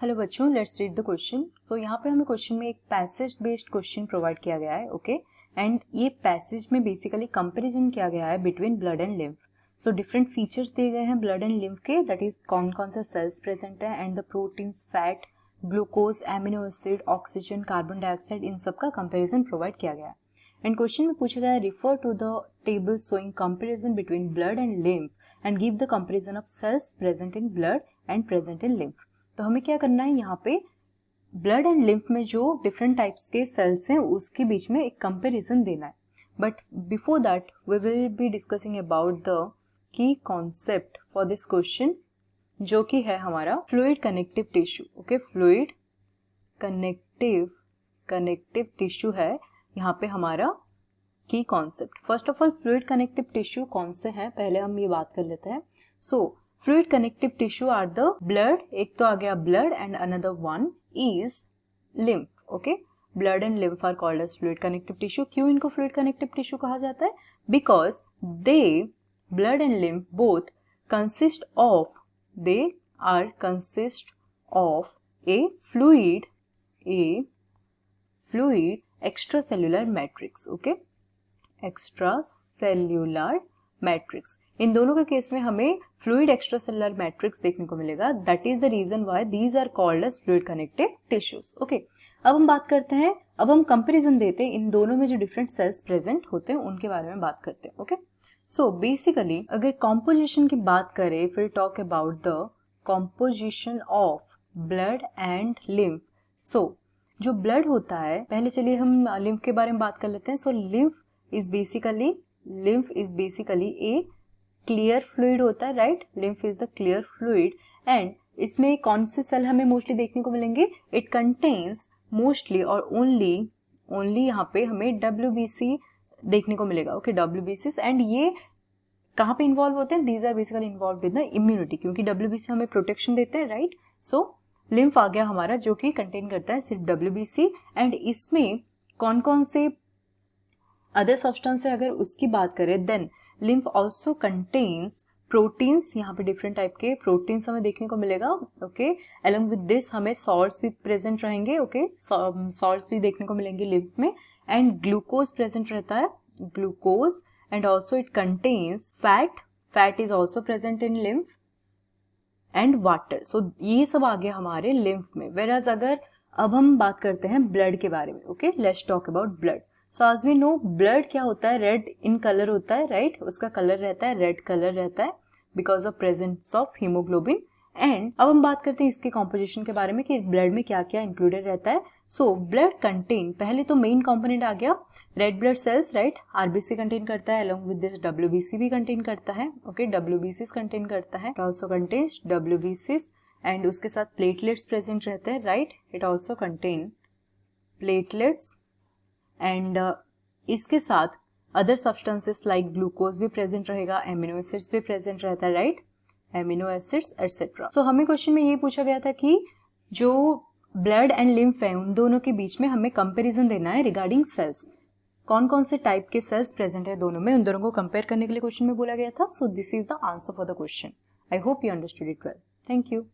Hello बच्चों, let's read the question. सो यहाँ पे हमें क्वेश्चन में एक पैसेज बेस्ड क्वेश्चन प्रोवाइड किया गया है, ओके। एंड ये पैसेज में बेसिकली कंपैरिजन किया गया है between blood and lymph. So different features दिए गए हैं ब्लड एंड लिम्फ के, दैट इज कौन कौन से सेल्स प्रेजेंट है and the proteins, fat, glucose, amino acid, oxygen, carbon dioxide, इन सब का कंपेरिजन प्रोवाइड किया गया है। एंड क्वेश्चन में पूछा गया है, refer to the table showing comparison between blood and lymph and give the comparison of cells present in blood and present in lymph. तो हमें क्या करना है, यहाँ पे ब्लड एंड लिम्फ में जो डिफरेंट टाइप्स के सेल्स हैं उसके बीच में एक कंपैरिजन देना है। But before that we will be discussing about the key concept for this question, जो कि है हमारा fluid connective tissue. Okay, fluid connective tissue है यहाँ पे हमारा key concept. First of all, fluid connective tissue कौन से हैं पहले हम ये बात कर लेते हैं। So fluid connective tissue are the blood, एक तो आ गया blood and another one is lymph. Okay, blood and lymph are called as fluid connective tissue. क्यों इनको फ्लूइड कनेक्टिव टिश्यू कहा जाता है? Because they, blood and lymph both consist of a fluid extracellular matrix. Okay, extracellular matrix, इन दोनों के case में हमें फ्लूइड एक्स्ट्रासेल्युलर मैट्रिक्स देखने को मिलेगा। That is the reason why these are called as fluid connective tissues. Okay, अब हम बात करते हैं, अब हम कंपैरिजन देते हैं इन दोनों में जो डिफरेंट सेल्स प्रेजेंट होते हैं उनके बारे में बात करते हैं। ओके, सो बेसिकली अगर कॉम्पोजिशन की बात करें, फिर talk about the composition of blood and lymph. So जो ब्लड होता है, पहले चलिए हम लिम्फ के बारे में बात कर लेते हैं। So lymph is basically a clear fluid होता है, right? Lymph is the clear fluid. And इसमें कौन से सेल हमें मोस्टली देखने को मिलेंगे? इट कंटेन्स मोस्टली और ओनली यहाँ पे हमें WBC देखने को मिलेगा। Okay, WBC। एंड ये कहाँ पे इन्वॉल्व होते हैं? These are basically involve with the immunity, क्योंकि WBC हमें प्रोटेक्शन देते हैं, राइट? सो लिम्फ आ गया हमारा, जो कि कंटेन करता है सिर्फ WBC। एंड इसमें कौन कौन से अदर सब्सटेंस है अगर उसकी बात करें, then lymph also contains proteins. यहाँ पे डिफरेंट टाइप के प्रोटीन्स हमें देखने को मिलेगा। ओके, अलॉन्ग विद दिस हमें सॉल्ट्स भी प्रेजेंट रहेंगे। ओके, सॉल्ट्स भी देखने को मिलेंगे लिम्फ में। एंड ग्लूकोज प्रेजेंट रहता है, glucose. And also it contains fat is also present in lymph and water. So ये सब आ गया हमारे लिम्फ में। वेराज अगर अब हम बात करते हैं ब्लड के बारे में। Okay, let's talk about blood. So as we know, blood क्या होता है? रेड इन कलर होता है, राइट? उसका कलर रहता है रेड कलर रहता है because of presence of haemoglobin. And अब हम बात करते हैं इसके कॉम्पोजिशन के बारे में कि ब्लड में क्या क्या इंक्लूडेड रहता है। सो ब्लड कंटेन, पहले तो मेन कंपोनेंट आ गया red blood cells, right? RBC contain करता है, अलॉन्ग विद दिस WBC भी कंटेन करता है। ओके, WBC कंटेन करता है, it also contains WBC। And उसके साथ प्लेटलेट्स प्रेजेंट रहते हैं, right? It also contain platelets. And इसके साथ अदर सब्सटेंसेस लाइक ग्लूकोज भी प्रेजेंट रहेगा, एमिनो एसिड्स भी प्रेजेंट रहता है, right? Amino acids etcetera. So हमें क्वेश्चन में ये पूछा गया था कि जो ब्लड एंड लिम्फ है उन दोनों के बीच में हमें कंपैरिजन देना है रिगार्डिंग सेल्स। कौन कौन से टाइप के सेल्स प्रेजेंट है दोनों में, उन दोनों को कंपेयर करने के लिए क्वेश्चन में बोला गया था। So this is the answer for the question. I hope you understood it well. Thank you.